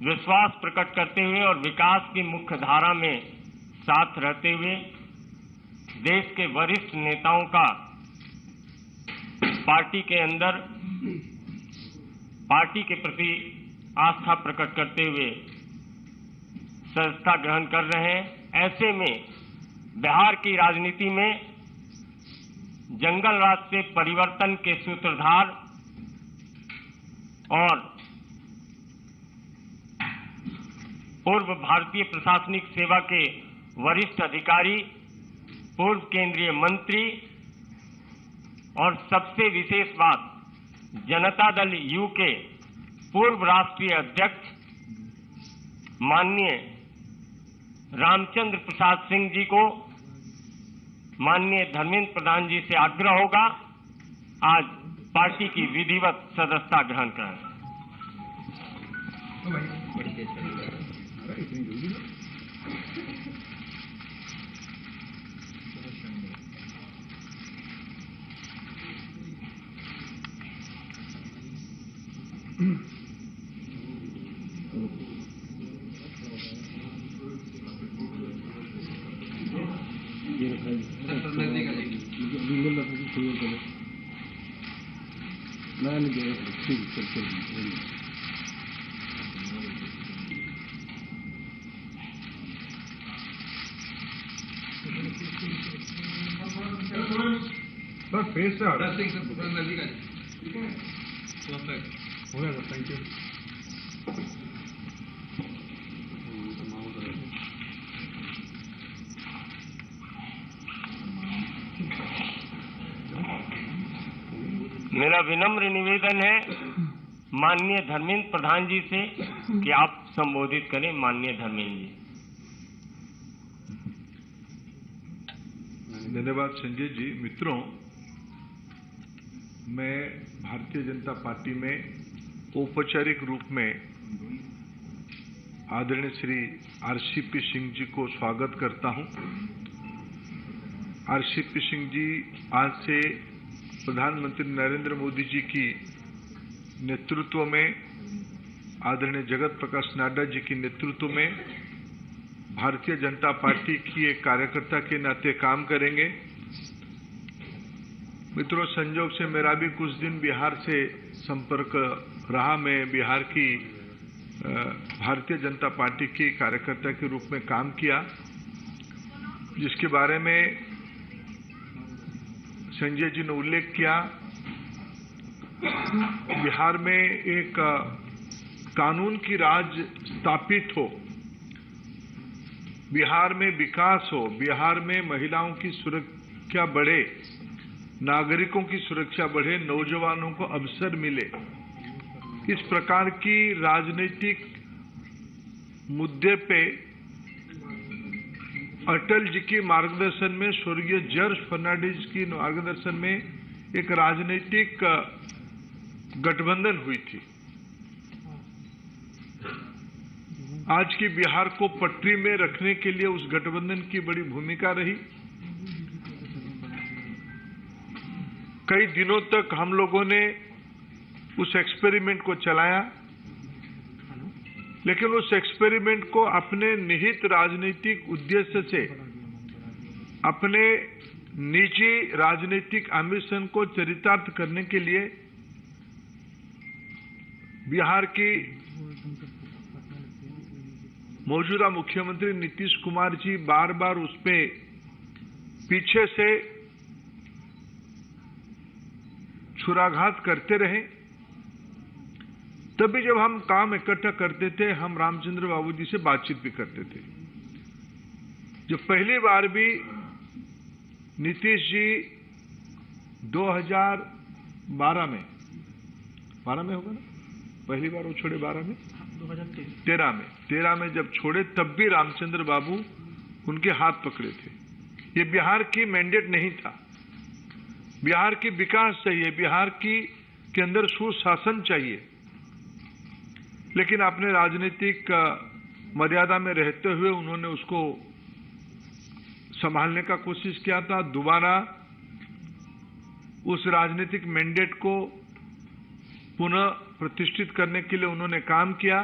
विश्वास प्रकट करते हुए और विकास की मुख्य धारा में साथ रहते हुए देश के वरिष्ठ नेताओं का पार्टी के अंदर पार्टी के प्रति आस्था प्रकट करते हुए सदस्यता ग्रहण कर रहे हैं। ऐसे में बिहार की राजनीति में जंगल राज से परिवर्तन के सूत्रधार और पूर्व भारतीय प्रशासनिक सेवा के वरिष्ठ अधिकारी, पूर्व केंद्रीय मंत्री और सबसे विशेष बात जनता दल यू के पूर्व राष्ट्रीय अध्यक्ष माननीय रामचंद्र प्रसाद सिंह जी को माननीय धर्मेंद्र प्रधान जी से आग्रह होगा आज पार्टी की विधिवत सदस्यता ग्रहण करें। Thank you. मेरा विनम्र निवेदन है माननीय धर्मेंद्र प्रधान जी से कि आप संबोधित करें। माननीय धर्मेंद्र जी। धन्यवाद संजय जी। मित्रों, मैं भारतीय जनता पार्टी में औपचारिक रूप में आदरणीय श्री आरसीपी सिंह जी को स्वागत करता हूं। आरसीपी सिंह जी आज से प्रधानमंत्री नरेंद्र मोदी जी की नेतृत्व में, आदरणीय जगत प्रकाश नड्डा जी की नेतृत्व में भारतीय जनता पार्टी की एक कार्यकर्ता के नाते काम करेंगे। मित्रों, संजोग से मेरा भी कुछ दिन बिहार से संपर्क रहा। मैं बिहार की भारतीय जनता पार्टी की कार्यकर्ता के रूप में काम किया, जिसके बारे में संजय जी ने उल्लेख किया। बिहार में एक कानून की राज स्थापित हो, बिहार में विकास हो, बिहार में महिलाओं की सुरक्षा बढ़े, नागरिकों की सुरक्षा बढ़े, नौजवानों को अवसर मिले, इस प्रकार की राजनीतिक मुद्दे पे अटल जी के मार्गदर्शन में, स्वर्गीय जॉर्ज फर्नांडिस की मार्गदर्शन में एक राजनीतिक गठबंधन हुई थी। आज की बिहार को पटरी में रखने के लिए उस गठबंधन की बड़ी भूमिका रही। कई दिनों तक हम लोगों ने उस एक्सपेरिमेंट को चलाया, लेकिन उस एक्सपेरिमेंट को अपने निहित राजनीतिक उद्देश्य से, अपने निजी राजनीतिक एम्बिशन को चरितार्थ करने के लिए बिहार की मौजूदा मुख्यमंत्री नीतीश कुमार जी बार बार उस पे पीछे से छुराघात करते रहे। तभी जब हम काम इकट्ठा करते थे, हम रामचंद्र बाबू जी से बातचीत भी करते थे। जो पहली बार भी नीतीश जी 2012 में, 12 में होगा ना, पहली बार वो छोड़े 12 में, 2013 में जब छोड़े, तब भी रामचंद्र बाबू उनके हाथ पकड़े थे। ये बिहार की मैंडेट नहीं था। बिहार की विकास चाहिए, बिहार के अंदर सुशासन चाहिए, लेकिन अपने राजनीतिक मर्यादा में रहते हुए उन्होंने उसको संभालने का कोशिश किया था। दोबारा उस राजनीतिक मैंडेट को पुनः प्रतिष्ठित करने के लिए उन्होंने काम किया।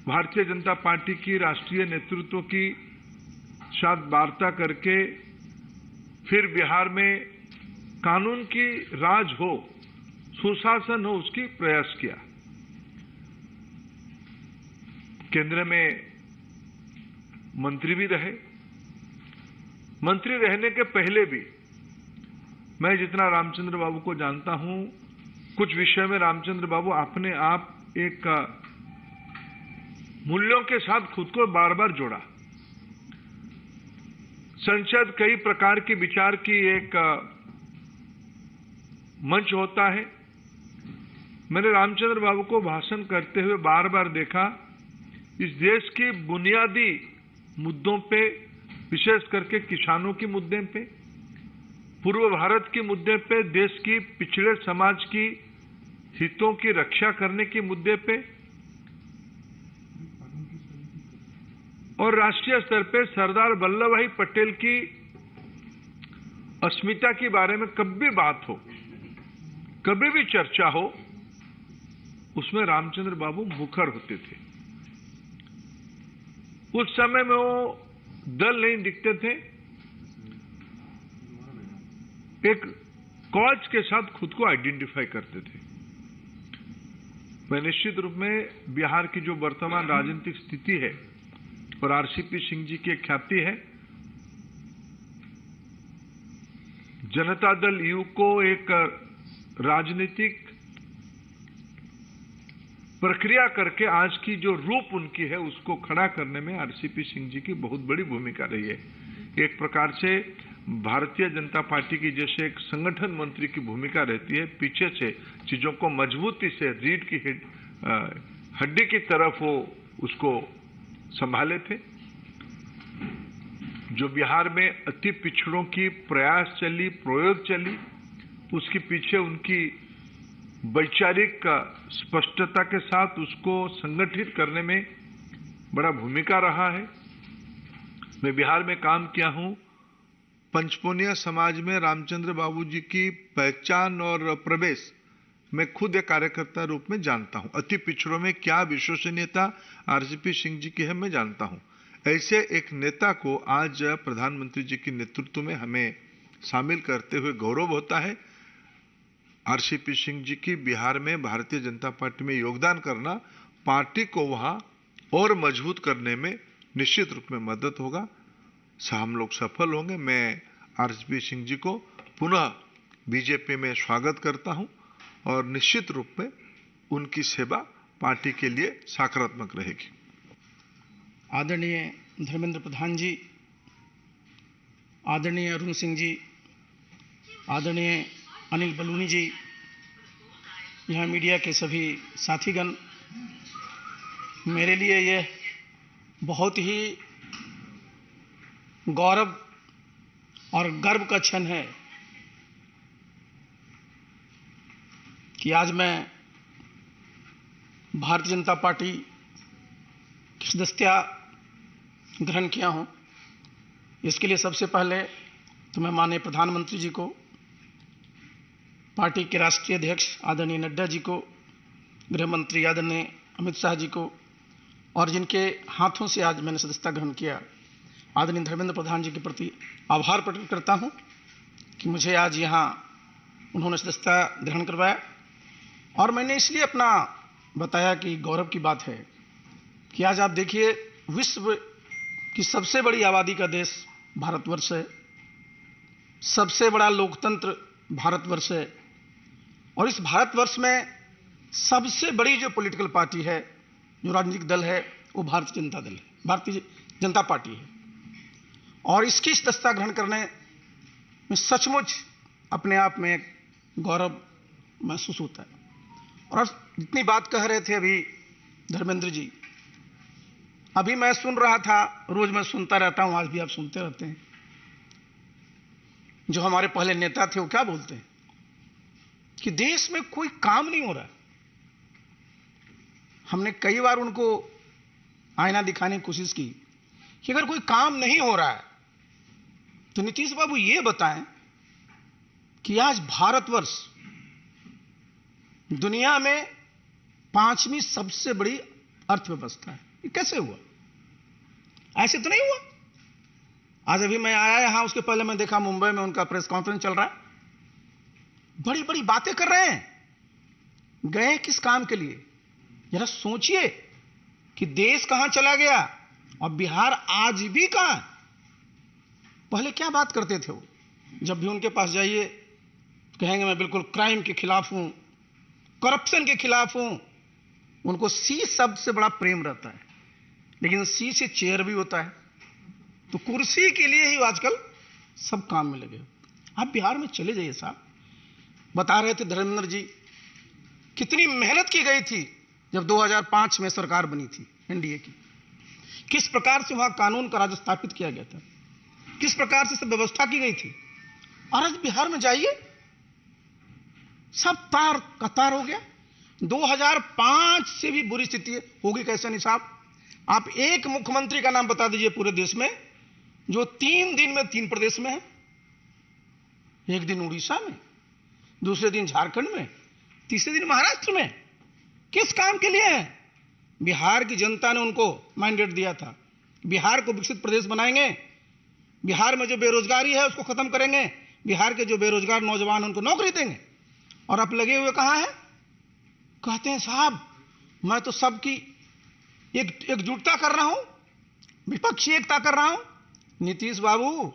भारतीय जनता पार्टी की राष्ट्रीय नेतृत्व की साथ वार्ता करके फिर बिहार में कानून की राज हो, सुशासन हो, उसकी प्रयास किया। केंद्र में मंत्री भी रहे। मंत्री रहने के पहले भी मैं जितना रामचंद्र बाबू को जानता हूं, कुछ विषय में रामचंद्र बाबू अपने आप एक मूल्यों के साथ खुद को बार बार जोड़ा। संसद कई प्रकार के विचार की एक मंच होता है। मैंने रामचंद्र बाबू को भाषण करते हुए बार बार देखा, इस देश के बुनियादी मुद्दों पे, विशेष करके किसानों के मुद्दे पे, पूर्व भारत के मुद्दे पे, देश की पिछड़े समाज की हितों की रक्षा करने के मुद्दे पे और राष्ट्रीय स्तर पे सरदार वल्लभ भाई पटेल की अस्मिता के बारे में कभी भी बात हो, कभी भी चर्चा हो, उसमें रामचंद्र बाबू मुखर होते थे। उस समय में वो दल नहीं दिखते थे, एक कॉज के साथ खुद को आइडेंटिफाई करते थे। मैं निश्चित रूप में बिहार की जो वर्तमान राजनीतिक स्थिति है और आरसीपी सिंह जी की ख्याति है, जनता दल यू को एक राजनीतिक प्रक्रिया करके आज की जो रूप उनकी है उसको खड़ा करने में आरसीपी सिंह जी की बहुत बड़ी भूमिका रही है। एक प्रकार से भारतीय जनता पार्टी की जैसे एक संगठन मंत्री की भूमिका रहती है, पीछे से चीजों को मजबूती से रीढ़ की हड्डी की तरफ वो उसको संभाले थे। जो बिहार में अति पिछड़ों की प्रयास चली, प्रयोग चली, उसके पीछे उनकी वैचारिक स्पष्टता के साथ उसको संगठित करने में बड़ा भूमिका रहा है। मैं बिहार में काम किया हूं। पंचपोनिया समाज में रामचंद्र बाबू जी की पहचान और प्रवेश मैं खुद एक कार्यकर्ता रूप में जानता हूं। अति पिछड़ों में क्या विश्वसनीयता आरसीपी सिंह जी की है मैं जानता हूं। ऐसे एक नेता को आज प्रधानमंत्री जी के नेतृत्व में हमें शामिल करते हुए गौरव होता है। आरसीपी सिंह जी की बिहार में भारतीय जनता पार्टी में योगदान करना पार्टी को वहां और मजबूत करने में निश्चित रूप में मदद होगा। हम लोग सफल होंगे। मैं आरसीपी सिंह जी को पुनः बीजेपी में स्वागत करता हूं और निश्चित रूप में उनकी सेवा पार्टी के लिए सकारात्मक रहेगी। आदरणीय धर्मेंद्र प्रधान जी, आदरणीय अरुण सिंह जी, आदरणीय अनिल बलूनी जी, यहाँ मीडिया के सभी साथीगण, मेरे लिए यह बहुत ही गौरव और गर्व का क्षण है कि आज मैं भारतीय जनता पार्टी की सदस्यता ग्रहण किया हूं। इसके लिए सबसे पहले तो मैं माननीय प्रधानमंत्री जी को, पार्टी के राष्ट्रीय अध्यक्ष आदरणीय नड्डा जी को, गृह मंत्री आदरणीय अमित शाह जी को और जिनके हाथों से आज मैंने सदस्यता ग्रहण किया, आदरणीय धर्मेंद्र प्रधान जी के प्रति आभार प्रकट करता हूं कि मुझे आज यहाँ उन्होंने सदस्यता ग्रहण करवाया। और मैंने इसलिए अपना बताया कि गौरव की बात है कि आज आप देखिए, विश्व की सबसे बड़ी आबादी का देश भारतवर्ष है, सबसे बड़ा लोकतंत्र भारतवर्ष है और इस भारतवर्ष में सबसे बड़ी जो पॉलिटिकल पार्टी है, जो राजनीतिक दल है, वो भारतीय जनता दल है, भारतीय जनता पार्टी है। और इसकी सदस्यता ग्रहण करने में सचमुच अपने आप में एक गौरव महसूस होता है। और जितनी बात कह रहे थे अभी धर्मेंद्र जी, अभी मैं सुन रहा था, रोज मैं सुनता रहता हूं, आज भी आप सुनते रहते हैं, जो हमारे पहले नेता थे वो क्या बोलते हैं कि देश में कोई काम नहीं हो रहा। हमने कई बार उनको आईना दिखाने की कोशिश की कि अगर कोई काम नहीं हो रहा है तो नीतीश बाबू ये बताएं कि आज भारतवर्ष दुनिया में 5वीं सबसे बड़ी अर्थव्यवस्था है। ये कैसे हुआ? ऐसे तो नहीं हुआ। आज अभी मैं आया यहां, उसके पहले मैं देखा मुंबई में उनका प्रेस कॉन्फ्रेंस चल रहा है, बड़ी बड़ी बातें कर रहे हैं। गए किस काम के लिए? जरा सोचिए कि देश कहां चला गया और बिहार आज भी कहां है। पहले क्या बात करते थे वो? जब भी उनके पास जाइए कहेंगे मैं बिल्कुल क्राइम के खिलाफ हूं, करप्शन के खिलाफ हूं। उनको सी शब्द से बड़ा प्रेम रहता है, लेकिन सी से चेयर भी होता है। तो कुर्सी के लिए ही आजकल सब काम में लगे। आप बिहार में चले जाइए साहब, बता रहे थे धर्मेंद्र जी कितनी मेहनत की गई थी जब 2005 में सरकार बनी थी एनडीए की, किस प्रकार से वहां कानून का राज स्थापित किया गया था, किस प्रकार से सब व्यवस्था की गई थी। और आज बिहार में जाइए सब तार कतार हो गया। 2005 से भी बुरी स्थिति होगी कैसे नहीं साहब? आप एक मुख्यमंत्री का नाम बता दीजिए पूरे देश में जो 3 दिन में 3 प्रदेश में है। एक दिन उड़ीसा में, दूसरे दिन झारखंड में, तीसरे दिन महाराष्ट्र में। किस काम के लिए है? बिहार की जनता ने उनको मैंडेट दिया था, बिहार को विकसित प्रदेश बनाएंगे, बिहार में जो बेरोजगारी है उसको खत्म करेंगे, बिहार के जो बेरोजगार नौजवान उनको नौकरी देंगे। और आप लगे हुए कहां हैं? कहते हैं साहब मैं तो सबकी एकजुटता कर रहा हूं, विपक्षी एकता कर रहा हूं। नीतीश बाबू,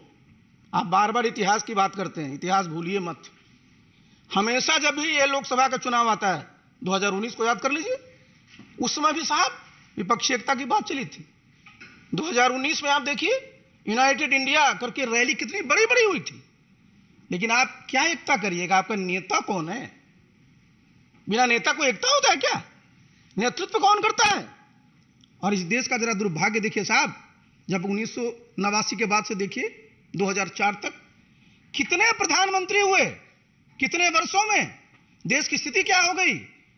आप बार बार इतिहास की बात करते हैं, इतिहास भूलिए मत। हमेशा जब भी ये लोकसभा का चुनाव आता है, 2019 को याद कर लीजिए, उस समय भी साहब विपक्षी एकता की बात चली थी। 2019 में आप देखिए यूनाइटेड इंडिया करके रैली कितनी बड़ी बड़ी हुई थी। लेकिन आप क्या एकता करिएगा? आपका नेता कौन है? बिना नेता को एकता होता है क्या? नेतृत्व कौन करता है? और इस देश का जरा दुर्भाग्य देखिए साहब, जब 1989 के बाद से देखिए 2004 तक कितने प्रधानमंत्री हुए, कितने वर्षों में देश की स्थिति क्या हो गई?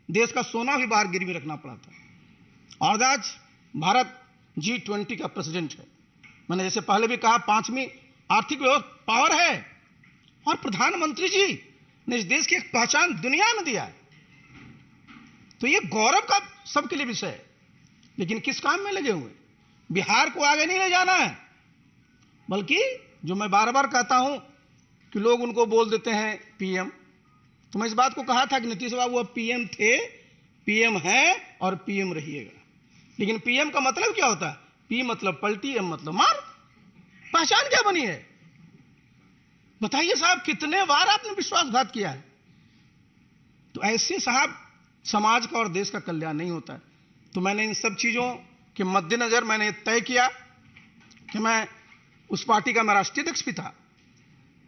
देश का सोना भी बाहर गिरवी रखना पड़ा था। और आज भारत G20 का प्रेसिडेंट है। मैंने जैसे पहले भी कहा 5वीं आर्थिक पावर है, और प्रधानमंत्री जी ने इस देश की एक पहचान दुनिया में दिया है। तो ये गौरव का सबके लिए विषय है। लेकिन किस काम में लगे हुए? बिहार को आगे नहीं ले जाना है, बल्कि जो मैं बार बार कहता हूं कि लोग उनको बोल देते हैं पीएम। तो मैं इस बात को कहा था कि नीतीश बाबू अब पीएम थे, पीएम हैं और पीएम रहिएगा। लेकिन पीएम का मतलब क्या होता है? पी मतलब पलटी, एम मतलब मार। पहचान क्या बनी है? बताइए साहब, कितने बार आपने विश्वासघात किया है? तो ऐसे साहब समाज का और देश का कल्याण नहीं होता है। तो मैंने इन सब चीजों के मद्देनजर मैंने तय किया कि मैं उस पार्टी का मैं राष्ट्रीय अध्यक्ष भी था।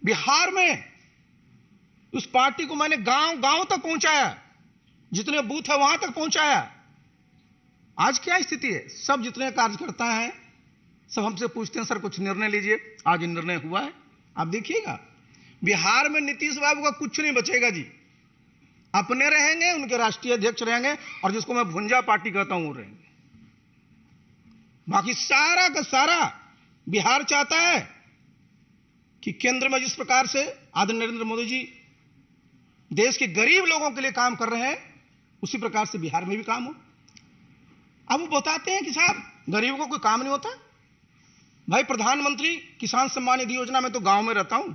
बिहार में उस पार्टी को मैंने गांव गांव तक पहुंचाया, जितने बूथ है वहां तक पहुंचाया। आज क्या स्थिति है? सब जितने कार्यकर्ता हैं सब हमसे पूछते हैं सर कुछ निर्णय लीजिए। आज निर्णय हुआ है, आप देखिएगा बिहार में नीतीश बाबू का कुछ नहीं बचेगा जी। अपने रहेंगे, उनके राष्ट्रीय अध्यक्ष रहेंगे, और जिसको मैं भुंजा पार्टी कहता हूं वो रहेंगे। बाकी सारा का सारा बिहार चाहता है कि केंद्र में जिस प्रकार से आदरणीय नरेंद्र मोदी जी देश के गरीब लोगों के लिए काम कर रहे हैं, उसी प्रकार से बिहार में भी काम हो। अब वो बताते हैं कि साहब गरीबों को कोई काम नहीं होता। भाई प्रधानमंत्री किसान सम्मान निधि योजना में तो गांव में रहता हूं,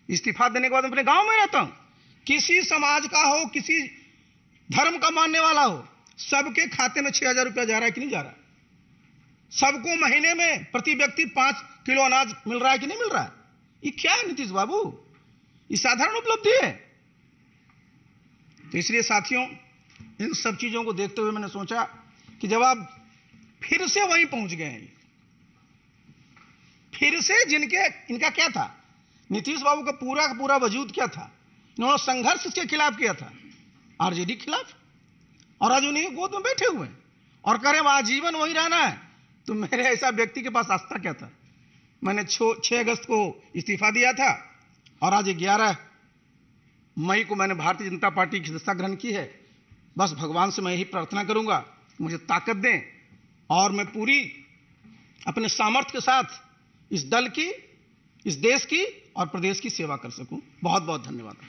इस्तीफा देने के बाद अपने गांव में रहता हूं। किसी समाज का हो, किसी धर्म का मानने वाला हो, सबके खाते में 6,000 रुपया जा रहा है कि नहीं जा रहा? सबको महीने में प्रति व्यक्ति 5 किलो अनाज मिल रहा है कि नहीं मिल रहा है? ये क्या है नीतीश बाबू? ये साधारण उपलब्धि है। तो इसलिए साथियों, इन सब चीजों को देखते हुए मैंने सोचा कि जब आप फिर से वहीं पहुंच गए हैं, फिर से जिनके इनका क्या था, नीतीश बाबू का पूरा वजूद क्या था? इन्होंने संघर्ष के खिलाफ किया था, आरजेडी के खिलाफ, और आज उन्हीं के गोद में बैठे हुए हैं और कह रहे हैं आजीवन वहीं रहना है। तो मेरे ऐसा व्यक्ति के पास आस्था क्या था? मैंने 6 अगस्त को इस्तीफा दिया था और आज 11 मई को मैंने भारतीय जनता पार्टी की सदस्यता ग्रहण की है। बस भगवान से मैं यही प्रार्थना करूंगा मुझे ताकत दें और मैं पूरी अपने सामर्थ्य के साथ इस दल की, इस देश की और प्रदेश की सेवा कर सकूं। बहुत बहुत धन्यवाद।